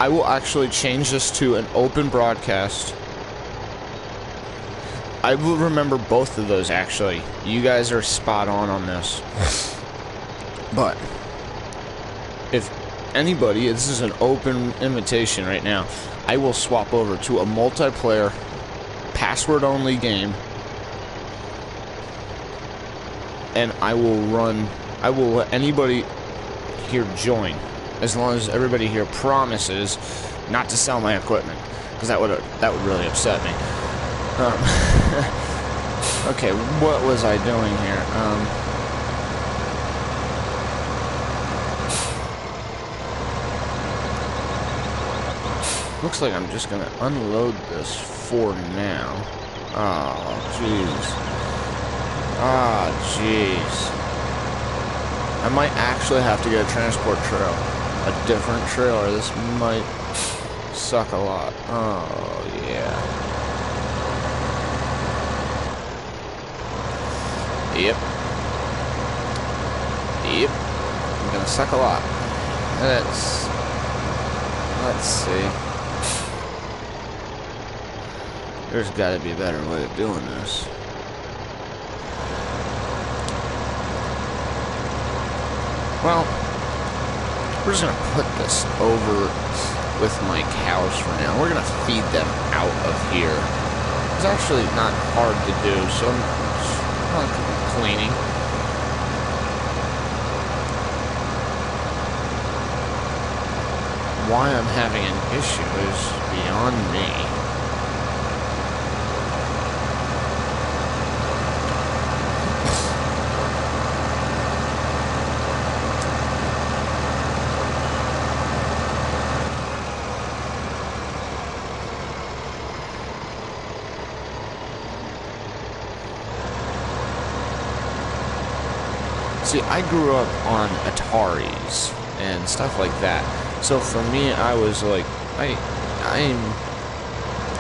I will actually change this to an open broadcast. I will remember both of those, actually. You guys are spot on this. But if anybody, this is an open invitation right now, I will swap over to a multiplayer, password-only game, and I will let anybody here join, as long as everybody here promises not to sell my equipment, because that would really upset me. Okay, what was I doing here? Looks like I'm just gonna unload this for now. Oh, jeez. Ah, jeez. I might actually have to get a transport trail. A different trailer. This might suck a lot. Oh, yeah. Yep. I'm gonna suck a lot. Let's see. There's gotta be a better way of doing this. Well, we're just gonna put this over with my cows for now. We're gonna feed them out of here. It's actually not hard to do, so I'm not complaining. Why I'm having an issue is beyond me. See, I grew up on Ataris and stuff like that. So for me, I was like, I'm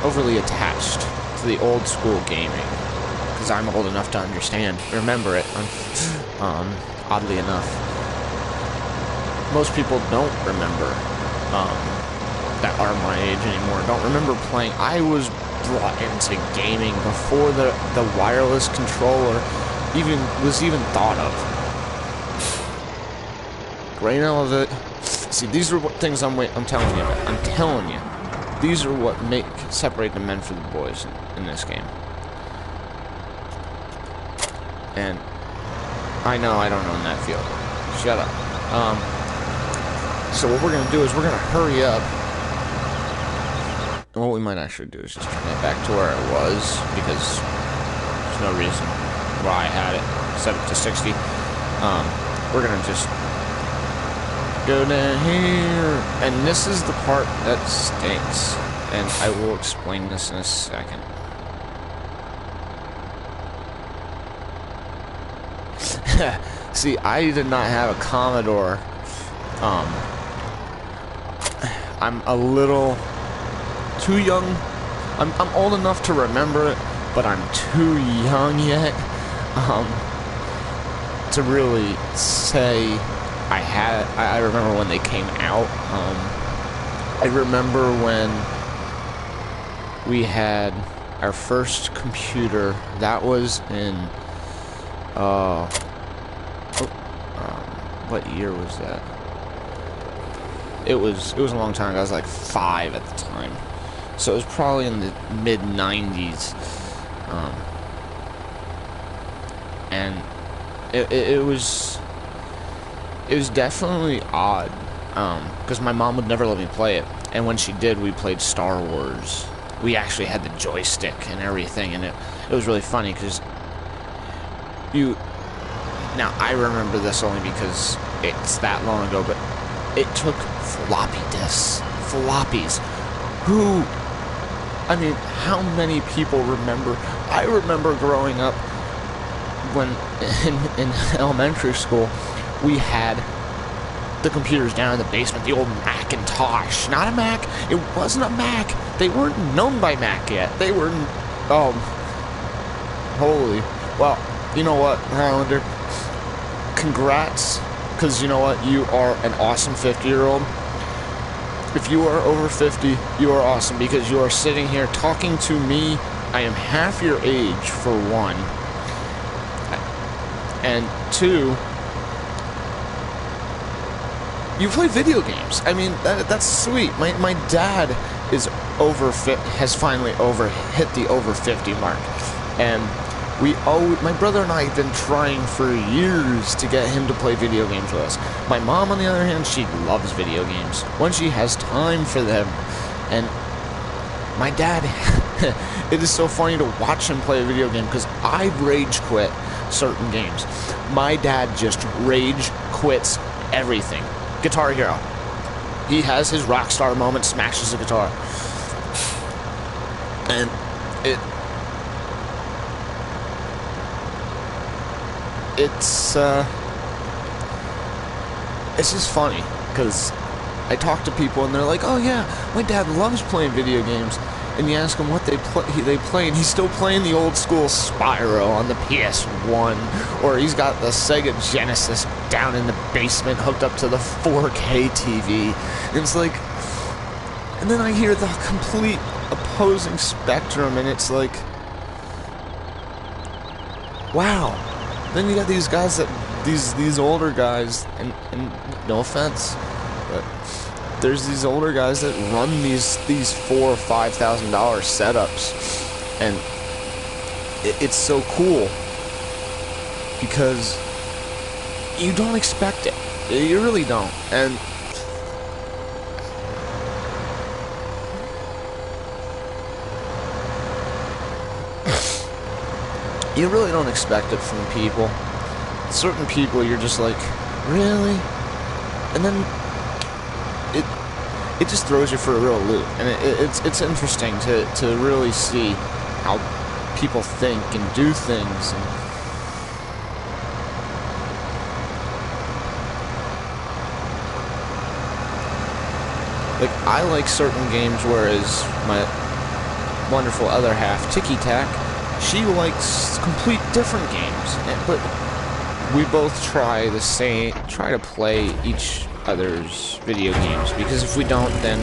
overly attached to the old school gaming, because I'm old enough to remember it. Oddly enough, most people don't remember that are my age anymore. Don't remember playing. I was brought into gaming before the wireless controller was even thought of. Right now of it. See, these are what things I'm telling you about. I'm telling you. These are what separate the men from the boys in this game. And I know I don't own that field. Shut up. So what we're gonna do is we're gonna hurry up. And what we might actually do is just turn it back to where it was, because there's no reason why I had it set it to 60. We're gonna just go down here, and this is the part that stinks, and I will explain this in a second. See, I did not have a Commodore. I'm a little too young. I'm old enough to remember it, but I'm too young yet to really say I remember when they came out. I remember when we had our first computer. That was in what year was that? It was a long time ago. I was like 5 at the time, so it was probably in the mid-90s. And it was definitely odd, because my mom would never let me play it, and when she did, we played Star Wars. We actually had the joystick and everything, and it was really funny, because now I remember this only because it's that long ago, but it took floppy disks, floppies. How many people remember? I remember growing up when in elementary school, we had the computers down in the basement, the old Macintosh. Not a Mac. It wasn't a Mac. They weren't known by Mac yet. They were, holy. Well, you know what, Highlander? Congrats, because you know what? You are an awesome 50-year-old. If you are over 50, you are awesome because you are sitting here talking to me. I am half your age, for one. And two, you play video games. I mean, that's sweet. My dad is has finally hit the over 50 mark. And my brother and I have been trying for years to get him to play video games with us. My mom, on the other hand, she loves video games when she has time for them. And my dad, it is so funny to watch him play a video game because I rage quit certain games. My dad just rage quits everything. Guitar Hero. He has his rock star moment, smashes a guitar. And it's just funny because I talk to people and they're like, oh yeah, my dad loves playing video games. And you ask him what they play, and he's still playing the old school Spyro on the PS1, or he's got the Sega Genesis down in the basement hooked up to the 4K TV. And it's like, and then I hear the complete opposing spectrum, and it's like, wow. Then you got these guys these older guys, and no offense, but there's these older guys that run these $4,000 or $5,000 setups, and it's so cool because you don't expect it. You really don't. And you really don't expect it from people. Certain people, you're just like, really? And then it just throws you for a real loop, and it's interesting to really see how people think and do things. And like, I like certain games, whereas my wonderful other half, Ticky Tack, she likes complete different games. But we both try to play each other's video games, because if we don't, then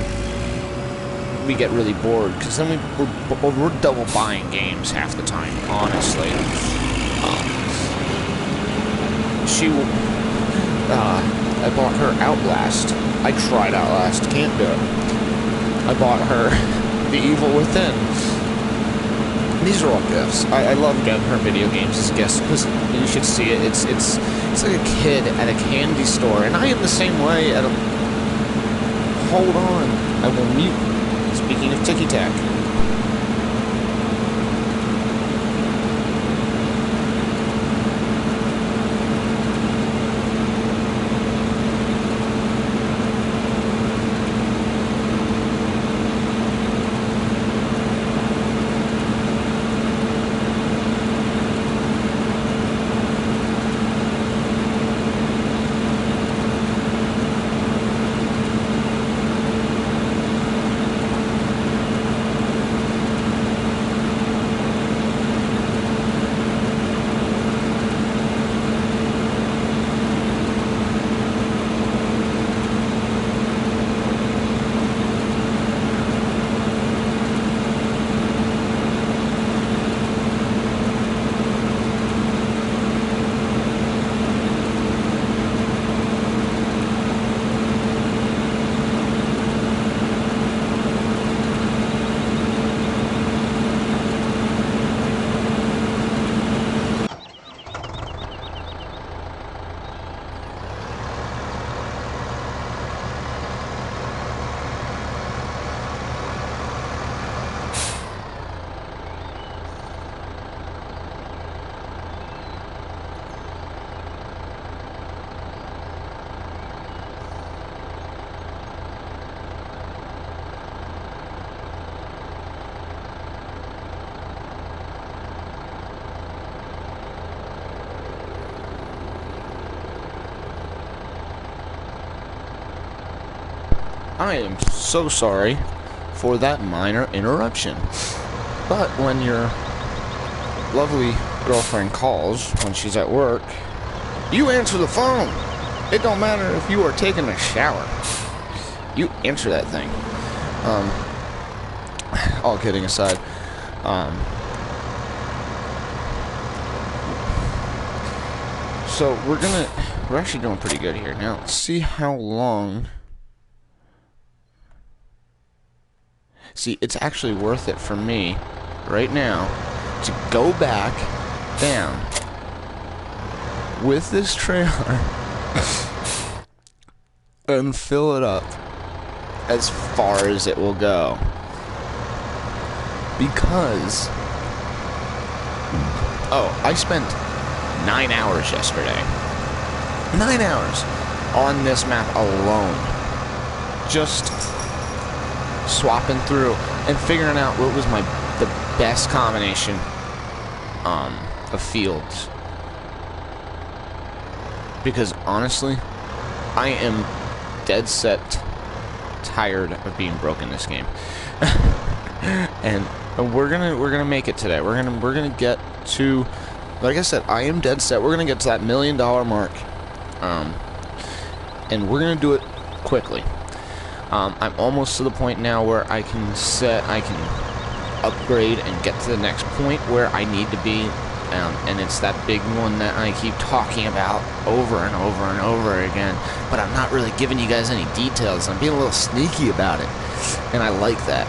we get really bored, because then we're double buying games half the time, honestly. I bought her Outlast. I tried Outlast, can't do it. I bought her The Evil Within. These are all gifts. I love getting her video games as gifts, because you should see it. It's like a kid at a candy store, and I am the same way at a... Hold on. I will mute. Speaking of Ticky Tack. I am so sorry for that minor interruption. But when your lovely girlfriend calls when she's at work, you answer the phone. It don't matter if you are taking a shower. You answer that thing. All kidding aside. So we're actually doing pretty good here. Now, let's see how long. See, it's actually worth it for me right now to go back down with this trailer and fill it up as far as it will go. Because, I spent 9 hours yesterday. 9 hours on this map alone. Just swapping through and figuring out what was the best combination of fields. Because honestly, I am dead set tired of being broke in this game. And we're gonna make it today. We're gonna get to, like I said, I am dead set. We're gonna get to that $1 million mark, and we're gonna do it quickly. I'm almost to the point now where I can upgrade and get to the next point where I need to be, and it's that big one that I keep talking about over and over and over again. But I'm not really giving you guys any details. I'm being a little sneaky about it, and I like that.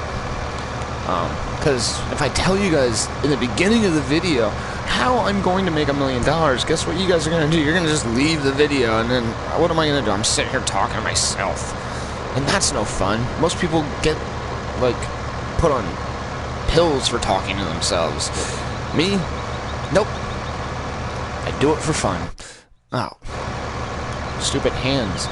Because if I tell you guys in the beginning of the video how I'm going to make $1 million, guess what you guys are going to do? You're going to just leave the video, and then what am I going to do? I'm sitting here talking to myself, and that's no fun. Most people get, like, put on pills for talking to themselves. Me? Nope. I do it for fun. Oh. Stupid hands.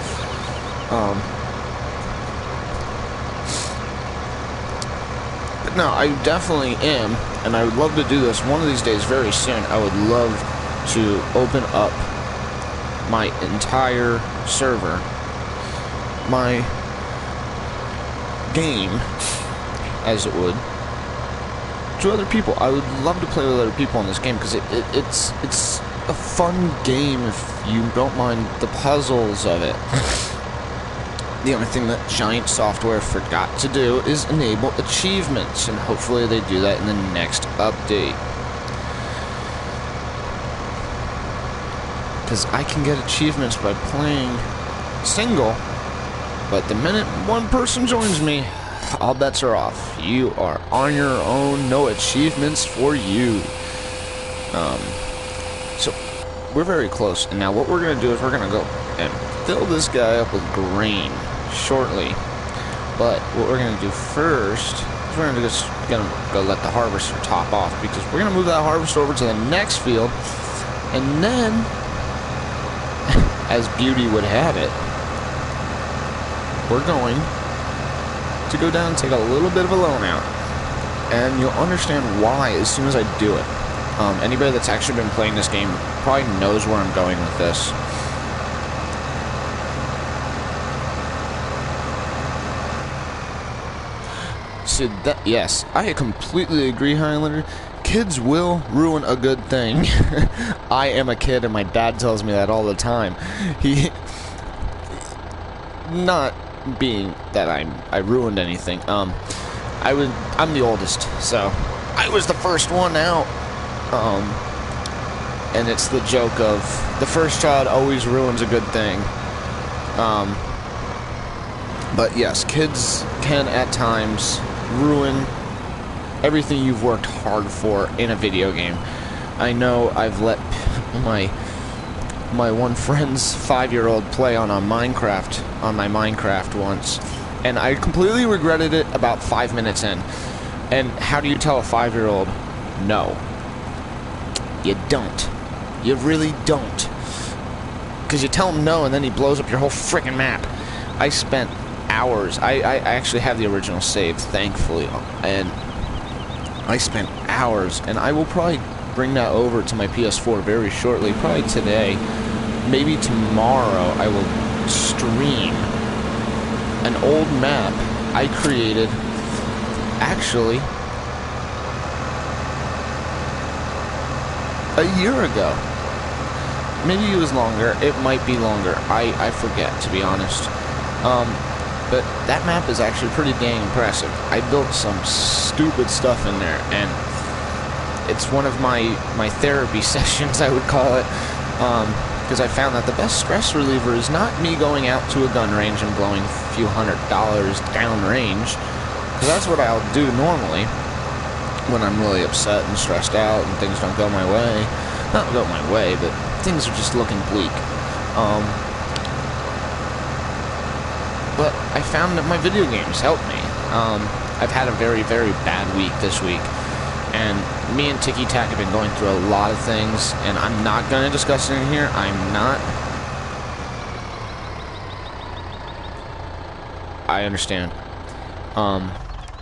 No, I definitely am, and I would love to do this one of these days very soon. I would love to open up my entire server, my game, as it would, to other people. I would love to play with other people in this game, because it's a fun game if you don't mind the puzzles of it. The only thing that Giant Software forgot to do is enable achievements, and hopefully they do that in the next update. Because I can get achievements by playing single, but the minute one person joins me, all bets are off. You are on your own, no achievements for you. So, we're very close, and now what we're going to do is we're going to go and fill this guy up with grain shortly. But what we're going to do first is we're going to just go let the harvester top off, because we're going to move that harvester over to the next field, and then, as beauty would have it, we're going to go down and take a little bit of a loan out, and you'll understand why as soon as I do it. Anybody that's actually been playing this game probably knows where I'm going with this. So yes, I completely agree, Highlander. Kids will ruin a good thing. I am a kid, and my dad tells me that all the time. Not being that I ruined anything. I'm the oldest, so I was the first one out. And it's the joke of the first child always ruins a good thing. But yes, kids can at times ruin everything you've worked hard for in a video game. I know I've let my one friend's 5-year-old play on my Minecraft once, and I completely regretted it about 5 minutes in. And how do you tell a 5-year-old no? You don't. You really don't. Because you tell him no, and then he blows up your whole freaking map. I spent hours. I actually have the original save, thankfully, and I spent hours, and I will probably bring that over to my PS4 very shortly, probably today, maybe tomorrow. I will stream an old map I created, actually, a year ago. Maybe it was longer. It might be longer. I forget, to be honest. but that map is actually pretty dang impressive. I built some stupid stuff in there, and it's one of my therapy sessions, I would call it, because I found that the best stress reliever is not me going out to a gun range and blowing a few $100 downrange, because that's what I'll do normally when I'm really upset and stressed out and things don't go my way. Not go my way, but things are just looking bleak. But I found that my video games help me. I've had a very, very bad week this week, and me and Tiki Tac have been going through a lot of things, and I'm not going to discuss it in here. I'm not. I understand.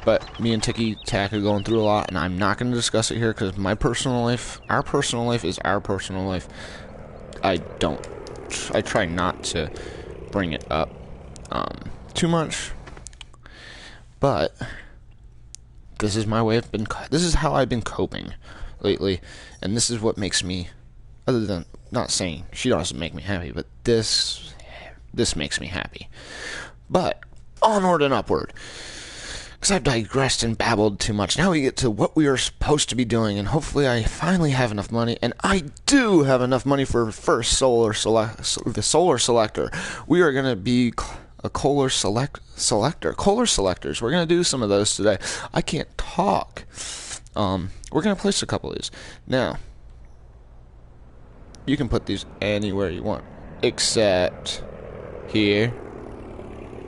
But me and Tiki Tac are going through a lot, and I'm not going to discuss it here because my personal life, our personal life is our personal life. I try not to bring it up too much, but this is my way of this is how I've been coping lately, and this is what makes me, other than not saying she doesn't make me happy, but this makes me happy. But onward and upward, because I've digressed and babbled too much. Now we get to what we are supposed to be doing, and hopefully I finally have enough money, and I do have enough money for first the solar selector. We are going to be a kohler selectors. We're going to do some of those today. I can't talk. We're going to place a couple of these. Now, you can put these anywhere you want, except here,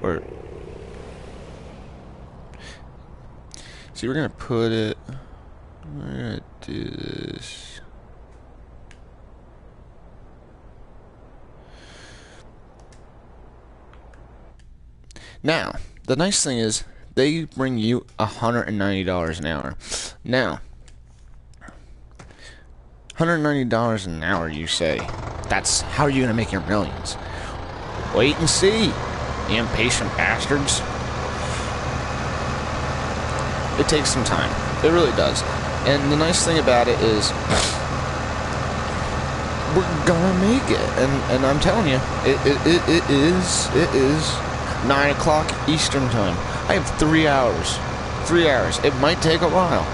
or see, we're going to put it, we're going to do this. Now, the nice thing is, they bring you $190 an hour. Now, $190 an hour, you say. That's how are you going to make your millions? Wait and see, you impatient bastards. It takes some time. It really does. And the nice thing about it is, we're gonna make it. And I'm telling you, it is 9 o'clock Eastern time. I have 3 hours. 3 hours. It might take a while,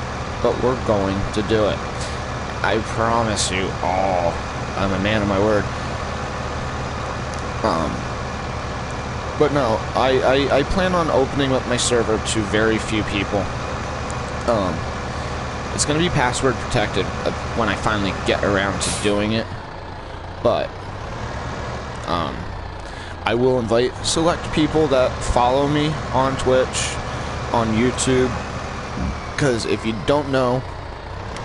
but we're going to do it. I promise you all. I'm a man of my word. But no, I plan on opening up my server to very few people. It's going to be password protected when I finally get around to doing it. But I will invite select people that follow me on Twitch, on YouTube, because if you don't know,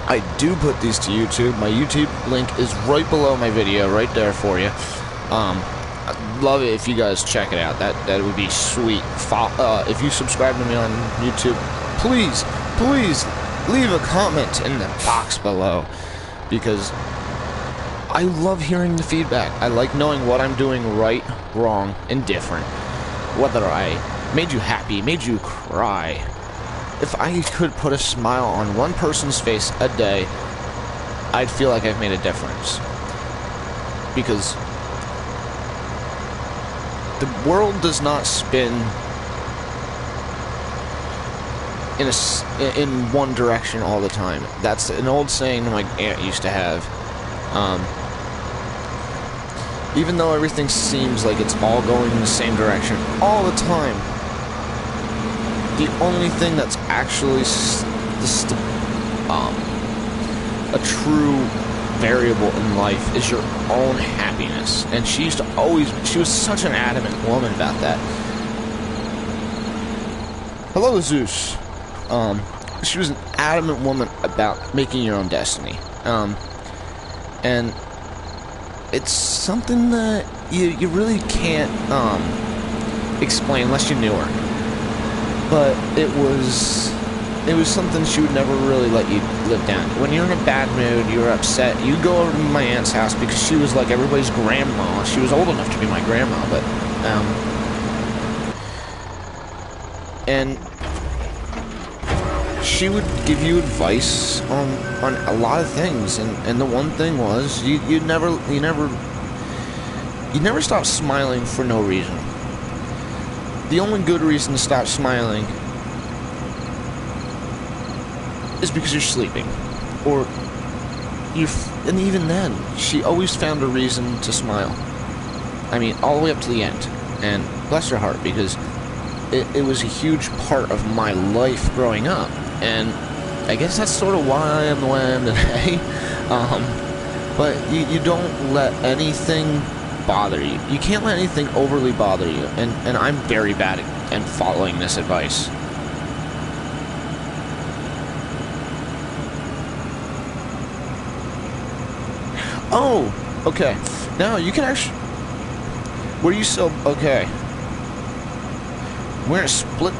I do put these to YouTube. My YouTube link is right below my video, right there for you. I'd love it if you guys check it out. That would be sweet. If you subscribe to me on YouTube, please leave a comment in the box below, because I love hearing the feedback. I like knowing what I'm doing right, wrong, and different. Whether I made you happy, made you cry. If I could put a smile on one person's face a day, I'd feel like I've made a difference. Because the world does not spin in one direction all the time. That's an old saying my aunt used to have. Even though everything seems like it's all going in the same direction all the time, the only thing that's actually a true variable in life is your own happiness. And she was such an adamant woman about that. Hello, Zeus. She was an adamant woman about making your own destiny. And it's something that you really can't explain unless you knew her. But it was something she would never really let you live down. When you're in a bad mood, you're upset, you go over to my aunt's house, because she was like everybody's grandma. She was old enough to be my grandma, but and she would give you advice on a lot of things, and the one thing was you never stop smiling for no reason. the only good reason to stop smiling is because you're sleeping. Or and even then, she always found a reason to smile. I mean, all the way up to the end. And bless her heart, because it was a huge part of my life growing up. And I guess that's sort of why I am the way I am today. But you don't let anything bother you. You can't let anything overly bother you. And I'm very bad at following this advice. Oh, okay. Now you can actually... Where you sell... Okay. We're gonna split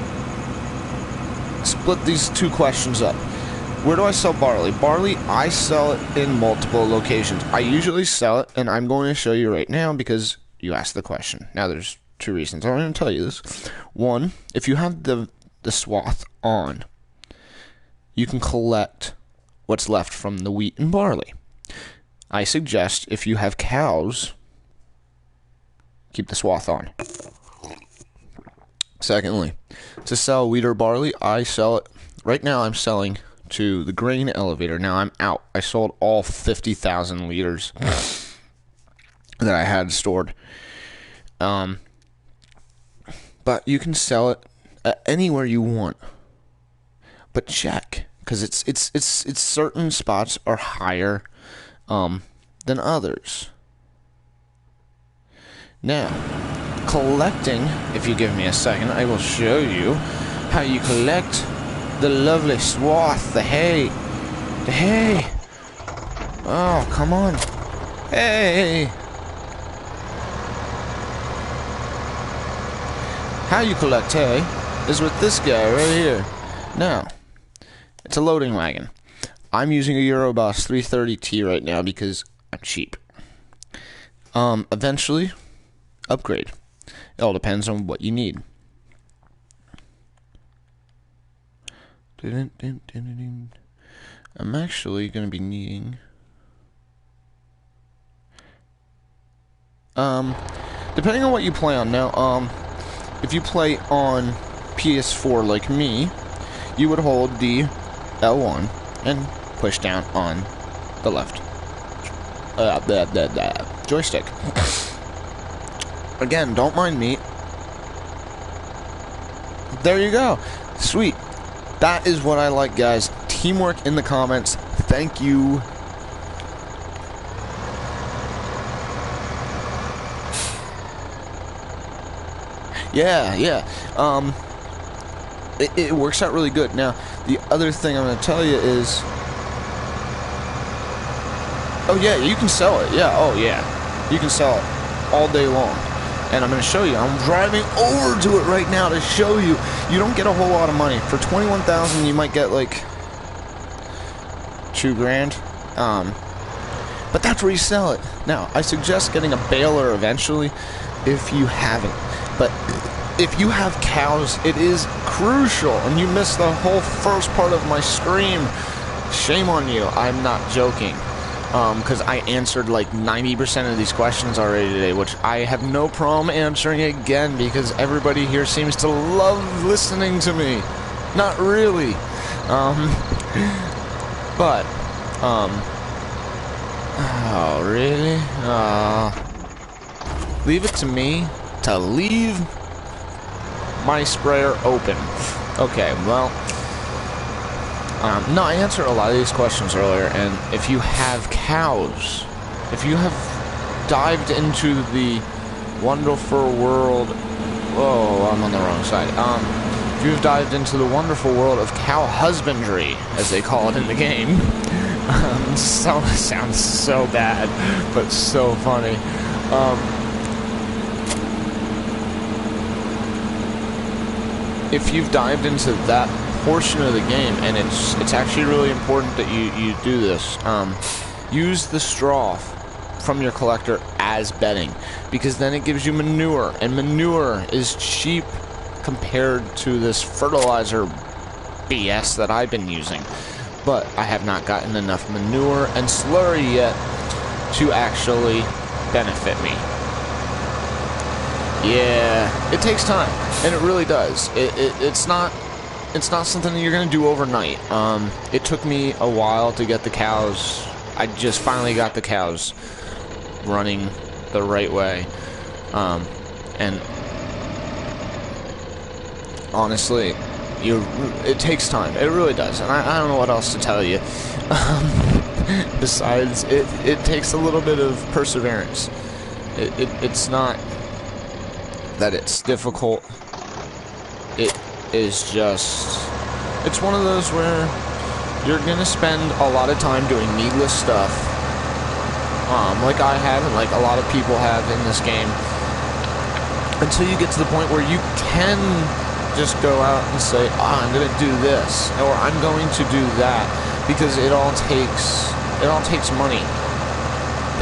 these two questions up. Where do I sell barley? Barley, I sell it in multiple locations. I usually sell it, and I'm going to show you right now because you asked the question. Now, there's two reasons. I'm going to tell you this. One, if you have the swath on, you can collect what's left from the wheat and barley. I suggest if you have cows, keep the swath on. Secondly, to sell wheat or barley, I sell it. Right now, I'm selling to the grain elevator. Now I'm out. I sold all 50,000 liters that I had stored. But you can sell it anywhere you want. But check, because it's certain spots are higher than others. Now, collecting, if you give me a second, I will show you how you collect the lovely swath, the hay. The hay. Oh, come on. Hey. How you collect hay is with this guy right here. Now, it's a loading wagon. I'm using a Eurobus 330T right now because I'm cheap. Eventually, upgrade. It all depends on what you need. I'm actually going to be needing... depending on what you play on. Now, if you play on PS4 like me, you would hold the L1 and push down on the left joystick. Again, don't mind me. There you go. Sweet. That is what I like, guys. Teamwork in the comments. Thank you. Yeah. It works out really good. Now, the other thing I'm going to tell you is... Oh, yeah, you can sell it. Yeah, oh, yeah. You can sell it all day long. And I'm going to show you. I'm driving over to it right now to show you. You don't get a whole lot of money. For $21,000, you might get, like, $2 grand. But that's where you sell it. Now, I suggest getting a baler eventually if you haven't. But if you have cows, it is crucial. And you missed the whole first part of my stream. Shame on you. I'm not joking. Because I answered like 90% of these questions already today, which I have no problem answering again because everybody here seems to love listening to me. Not really. Oh, really? Leave it to me to leave my sprayer open. Okay, well... no, I answered a lot of these questions earlier, and if you have cows, if you have dived into the wonderful world... Whoa, I'm on the wrong side. If you've dived into the wonderful world of cow husbandry, as they call it in the game... sounds so bad, but so funny. If you've dived into that portion of the game, and it's actually really important that you do this. Use the straw from your collector as bedding, because then it gives you manure, and manure is cheap compared to this fertilizer BS that I've been using. But I have not gotten enough manure and slurry yet to actually benefit me. Yeah, it takes time, and it really does. It's not something that you're gonna do overnight. It took me a while to get the cows. I just finally got the cows running the right way, and honestly, it takes time. It really does, and I don't know what else to tell you. Besides, it takes a little bit of perseverance. It's not that it's difficult. It is just, it's one of those where you're gonna spend a lot of time doing needless stuff, like I have and like a lot of people have in this game, until you get to the point where you can just go out and say, I'm gonna do this, or I'm going to do that, because it all takes money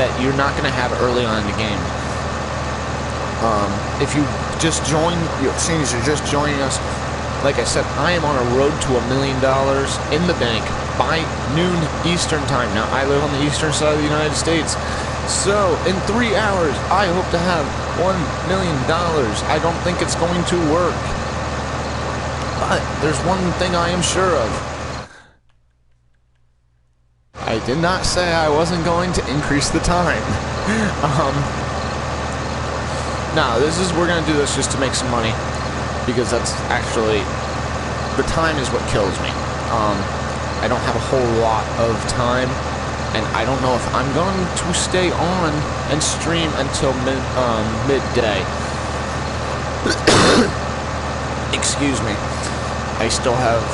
that you're not gonna have early on in the game. If you just join, seeing as you're just joining us, like I said, I am on a road to $1 million in the bank by noon Eastern time. Now, I live on the eastern side of the United States, so in 3 hours, I hope to have $1 million. I don't think it's going to work, but there's one thing I am sure of. I did not say I wasn't going to increase the time. No, we're gonna do this just to make some money, because that's actually, the time is what kills me. I don't have a whole lot of time, and I don't know if I'm going to stay on and stream until midday. Excuse me. I still have,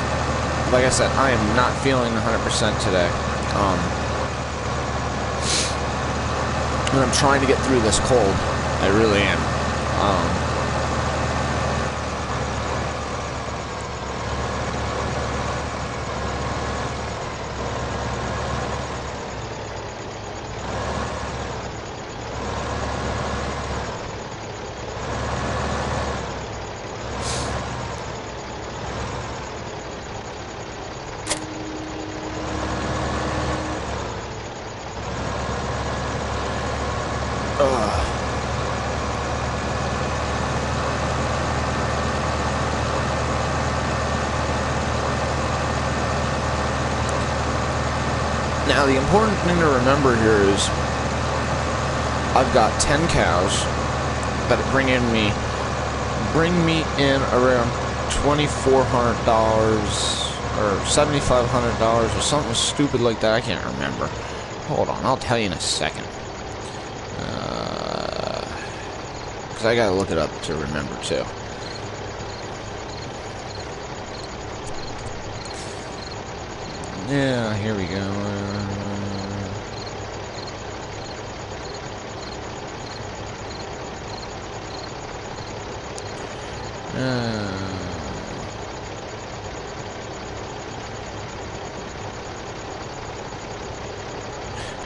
like I said, I am not feeling 100% today. And I'm trying to get through this cold. I really am. Now, the important thing to remember here is I've got 10 cows that bring me in around $2,400 or $7,500 or something stupid like that. I can't remember. Hold on, I'll tell you in a second. Because I gotta look it up to remember too. Yeah, here we go.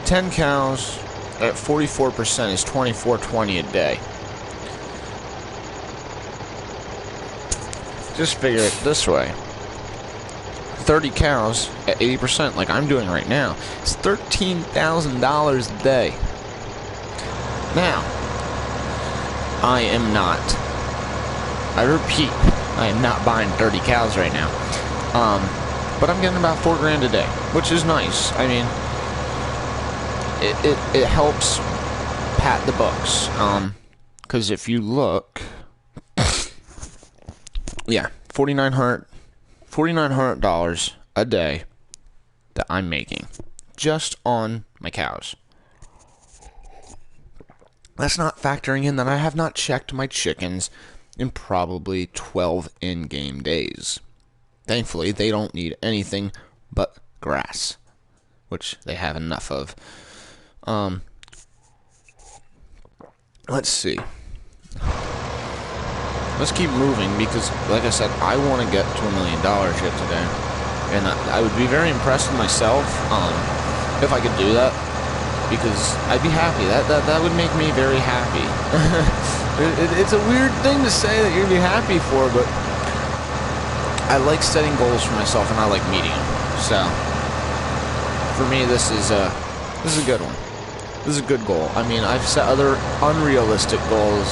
10 cows at 44% is $24.20 a day. Just figure it this way. 30 cows at 80%, like I'm doing right now, it's $13,000 a day. Now, I am not, I repeat, I am not buying 30 cows right now. But I'm getting about $4 grand a day, which is nice. I mean, it helps pat the books. Because if you look, yeah, $4,900 a day that I'm making just on my cows. That's not factoring in that I have not checked my chickens in probably 12 in-game days. Thankfully, they don't need anything but grass, which they have enough of. Let's see. Let's keep moving because, like I said, I want to get to $1 million yet today. And I would be very impressed with myself if I could do that. Because I'd be happy. That would make me very happy. It's a weird thing to say that you'd be happy for, but I like setting goals for myself and I like meeting them. So, for me, this is a good one. This is a good goal. I mean, I've set other unrealistic goals